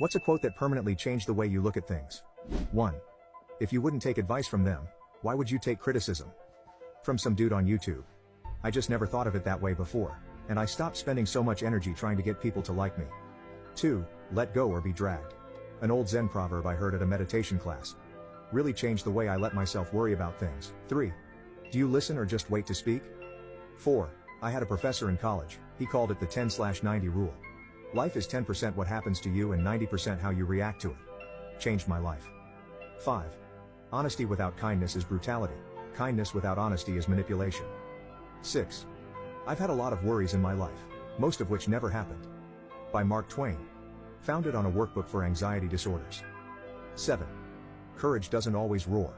What's a quote that permanently changed the way you look at things? 1. If you wouldn't take advice from them, why would you take criticism? From some dude on YouTube. I just never thought of it that way before, and I stopped spending so much energy trying to get people to like me. 2. Let go or be dragged. An old Zen proverb I heard at a meditation class. Really changed the way I let myself worry about things. 3. Do you listen or just wait to speak? 4. I had a professor in college, he called it the 10/90 rule. Life is 10% what happens to you and 90% how you react to it. Changed my life. 5. Honesty without kindness is brutality. Kindness without honesty is manipulation. 6. I've had a lot of worries in my life, most of which never happened. By Mark Twain. Founded on a workbook for anxiety disorders. 7. Courage doesn't always roar.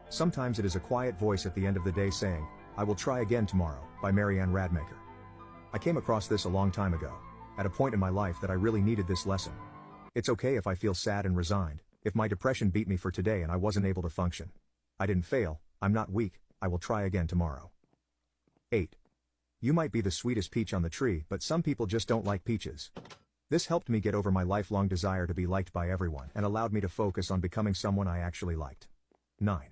Sometimes it is a quiet voice at the end of the day saying, I will try again tomorrow, by Marianne Radmacher. I came across this a long time ago, at a point in my life that I really needed this lesson. It's okay if I feel sad and resigned, if my depression beat me for today and I wasn't able to function. I didn't fail, I'm not weak, I will try again tomorrow. 8. You might be the sweetest peach on the tree, but some people just don't like peaches. This helped me get over my lifelong desire to be liked by everyone and allowed me to focus on becoming someone I actually liked. 9.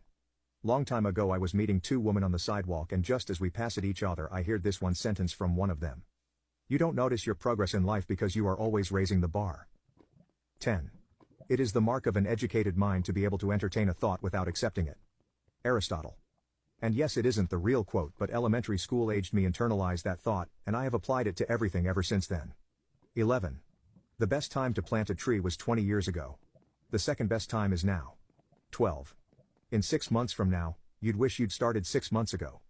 Long time ago I was meeting two women on the sidewalk, and just as we passed each other I heard this one sentence from one of them. You don't notice your progress in life because you are always raising the bar. 10. It is the mark of an educated mind to be able to entertain a thought without accepting it. Aristotle. And yes, it isn't the real quote, but elementary school aged me internalized that thought, and I have applied it to everything ever since then. 11. The best time to plant a tree was 20 years ago. The second best time is now. 12. In 6 months from now, you'd wish you'd started 6 months ago.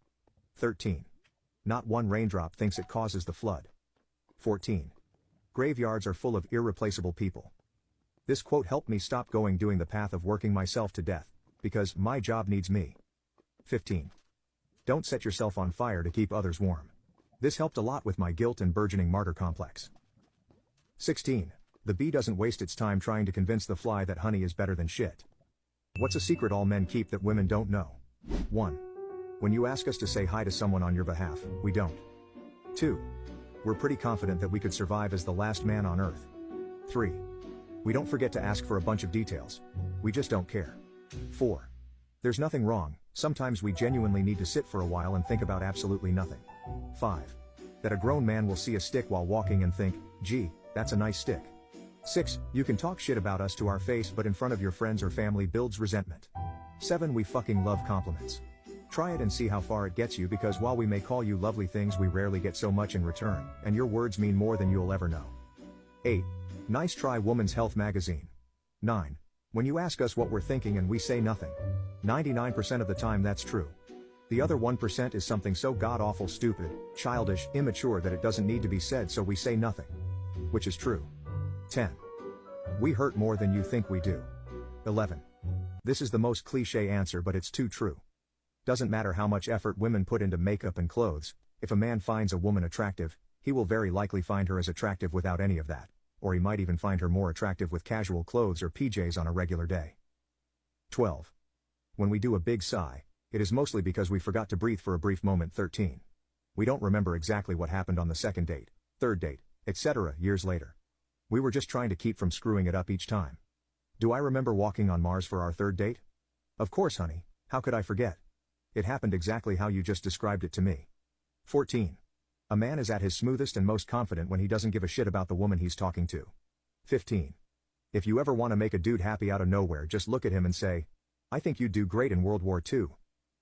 13. Not one raindrop thinks it causes the flood. 14. Graveyards are full of irreplaceable people. This quote helped me stop doing the path of working myself to death, because my job needs me. 15. Don't set yourself on fire to keep others warm. This helped a lot with my guilt and burgeoning martyr complex. 16. The bee doesn't waste its time trying to convince the fly that honey is better than shit. What's a secret all men keep that women don't know? 1. When you ask us to say hi to someone on your behalf, we don't. 2. We're pretty confident that we could survive as the last man on earth. 3. We don't forget to ask for a bunch of details. We just don't care. 4. There's nothing wrong, sometimes we genuinely need to sit for a while and think about absolutely nothing. 5. That a grown man will see a stick while walking and think, gee, that's a nice stick. 6. You can talk shit about us to our face, but in front of your friends or family builds resentment. 7. We fucking love compliments. Try it and see how far it gets you, because while we may call you lovely things, we rarely get so much in return, and your words mean more than you'll ever know. 8. Nice try, Woman's Health magazine. 9. When you ask us what we're thinking and we say nothing. 99% of the time that's true. The other 1% is something so god-awful stupid, childish, immature that it doesn't need to be said, so we say nothing. Which is true. 10. We hurt more than you think we do. 11. This is the most cliché answer, but it's too true. Doesn't matter how much effort women put into makeup and clothes, if a man finds a woman attractive, he will very likely find her as attractive without any of that, or he might even find her more attractive with casual clothes or PJs on a regular day. 12. When we do a big sigh, it is mostly because we forgot to breathe for a brief moment. 13. We don't remember exactly what happened on the second date, third date, etc. years later. We were just trying to keep from screwing it up each time. Do I remember walking on Mars for our third date? Of course, honey, how could I forget? It happened exactly how you just described it to me. 14. A man is at his smoothest and most confident when he doesn't give a shit about the woman he's talking to. 15. If you ever want to make a dude happy out of nowhere, just look at him and say, I think you'd do great in World War II.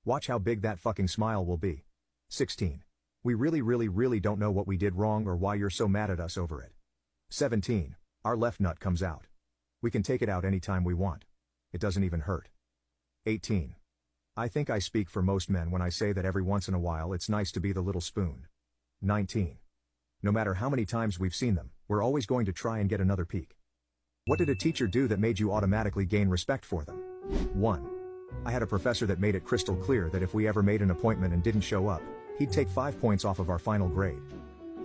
Watch how big that fucking smile will be. 16. We really don't know what we did wrong or why you're so mad at us over it. 17. Our left nut comes out. We can take it out anytime we want. It doesn't even hurt. 18. I think I speak for most men when I say that every once in a while it's nice to be the little spoon. 19. No matter how many times we've seen them, we're always going to try and get another peek. What did a teacher do that made you automatically gain respect for them? 1. I had a professor that made it crystal clear that if we ever made an appointment and didn't show up, he'd take 5 points off of our final grade.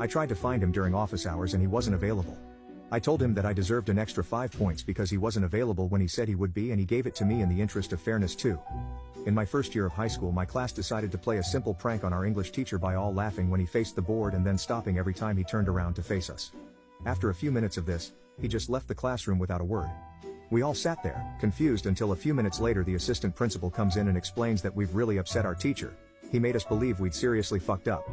I tried to find him during office hours and he wasn't available. I told him that I deserved an extra 5 points because he wasn't available when he said he would be, and he gave it to me in the interest of fairness too. In my first year of high school, my class decided to play a simple prank on our English teacher by all laughing when he faced the board and then stopping every time he turned around to face us. After a few minutes of this, He just left the classroom without a word. We all sat there, confused, until a few minutes later the assistant principal comes in and explains that we've really upset our teacher. He made us believe we'd seriously fucked up.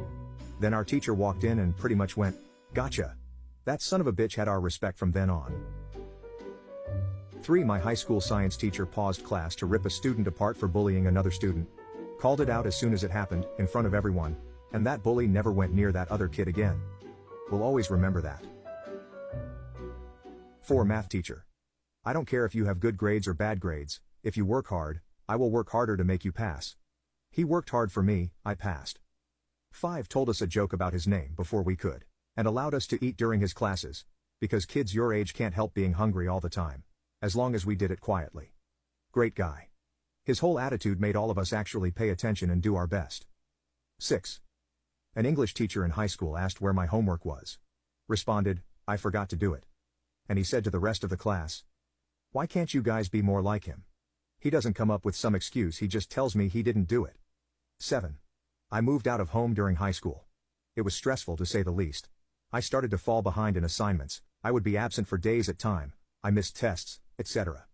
Then our teacher walked in and pretty much went, "Gotcha." That son of a bitch had our respect from then on. 3. My high school science teacher paused class to rip a student apart for bullying another student. Called it out as soon as it happened, in front of everyone, and that bully never went near that other kid again. We'll always remember that. 4. Math teacher. I don't care if you have good grades or bad grades, if you work hard, I will work harder to make you pass. He worked hard for me, I passed. 5. Told us a joke about his name before we could, and allowed us to eat during his classes, because kids your age can't help being hungry all the time, as long as we did it quietly. Great guy. His whole attitude made all of us actually pay attention and do our best. 6. An English teacher in high school asked where my homework was. Responded, "I forgot to do it." And he said to the rest of the class, "Why can't you guys be more like him? He doesn't come up with some excuse, he just tells me he didn't do it." 7. I moved out of home during high school. It was stressful to say the least. I started to fall behind in assignments, I would be absent for days at a time, I missed tests, etc.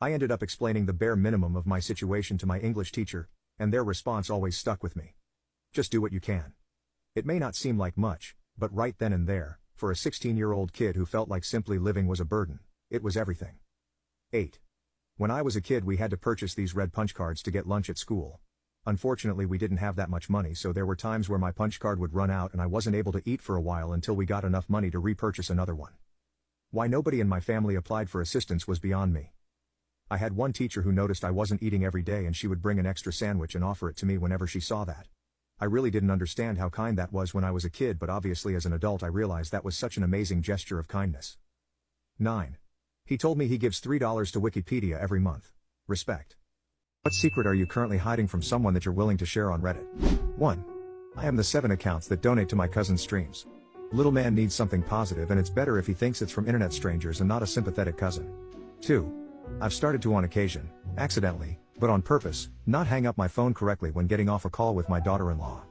I ended up explaining the bare minimum of my situation to my English teacher, and their response always stuck with me. Just do what you can. It may not seem like much, but right then and there, for a 16-year-old kid who felt like simply living was a burden, it was everything. 8. When I was a kid we had to purchase these red punch cards to get lunch at school. Unfortunately we didn't have that much money, so there were times where my punch card would run out and I wasn't able to eat for a while until we got enough money to repurchase another one. Why nobody in my family applied for assistance was beyond me. I had one teacher who noticed I wasn't eating every day and she would bring an extra sandwich and offer it to me whenever she saw that. I really didn't understand how kind that was when I was a kid, but obviously as an adult I realized that was such an amazing gesture of kindness. 9. He told me he gives $3 to Wikipedia every month. Respect. What secret are you currently hiding from someone that you're willing to share on Reddit? 1. I am the 7 accounts that donate to my cousin's streams. Little man needs something positive and it's better if he thinks it's from internet strangers and not a sympathetic cousin. 2. I've started to on occasion, accidentally, but on purpose, not hang up my phone correctly when getting off a call with my daughter-in-law.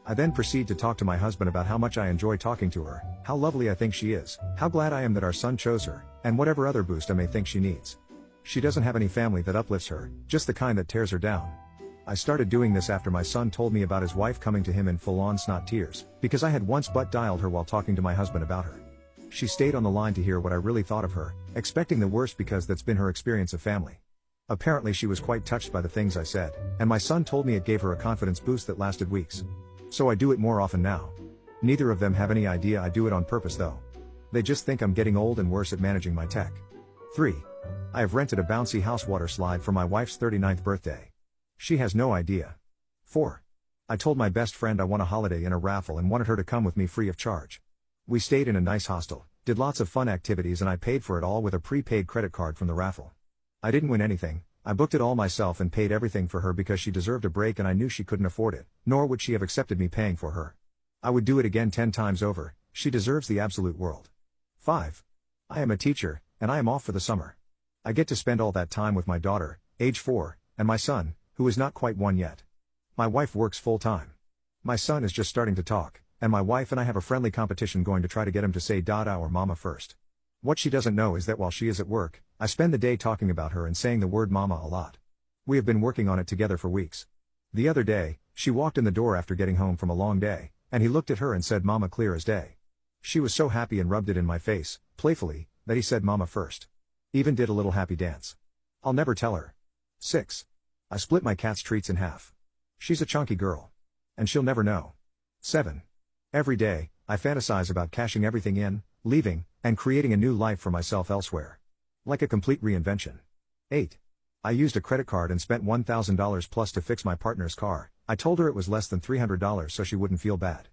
I then proceed to talk to my husband about how much I enjoy talking to her, how lovely I think she is, how glad I am that our son chose her, and whatever other boost I may think she needs. She doesn't have any family that uplifts her, just the kind that tears her down. I started doing this after my son told me about his wife coming to him in full-on snot tears, because I had once butt dialed her while talking to my husband about her. She stayed on the line to hear what I really thought of her, expecting the worst because that's been her experience of family. Apparently she was quite touched by the things I said, and my son told me it gave her a confidence boost that lasted weeks. So I do it more often now. Neither of them have any idea I do it on purpose though. They just think I'm getting old and worse at managing my tech. 3. I have rented a bouncy house water slide for my wife's 39th birthday. She has no idea. 4. I told my best friend I won a holiday in a raffle and wanted her to come with me free of charge. We stayed in a nice hostel, did lots of fun activities, and I paid for it all with a prepaid credit card from the raffle. I didn't win anything, I booked it all myself and paid everything for her because she deserved a break and I knew she couldn't afford it, nor would she have accepted me paying for her. I would do it again 10 times over, she deserves the absolute world. 5. I am a teacher, and I am off for the summer. I get to spend all that time with my daughter, age 4, and my son, who is not quite 1 yet. My wife works full-time. My son is just starting to talk, and my wife and I have a friendly competition going to try to get him to say Dada or Mama first. What she doesn't know is that while she is at work, I spend the day talking about her and saying the word Mama a lot. We have been working on it together for weeks. The other day, she walked in the door after getting home from a long day, and he looked at her and said Mama clear as day. She was so happy and rubbed it in my face, playfully, that he said Mama first. Even did a little happy dance. I'll never tell her. 6. I split my cat's treats in half. She's a chunky girl. And she'll never know. 7. Every day, I fantasize about cashing everything in, leaving, and creating a new life for myself elsewhere. Like a complete reinvention. 8. I used a credit card and spent $1,000 plus to fix my partner's car. I told her it was less than $300 so she wouldn't feel bad.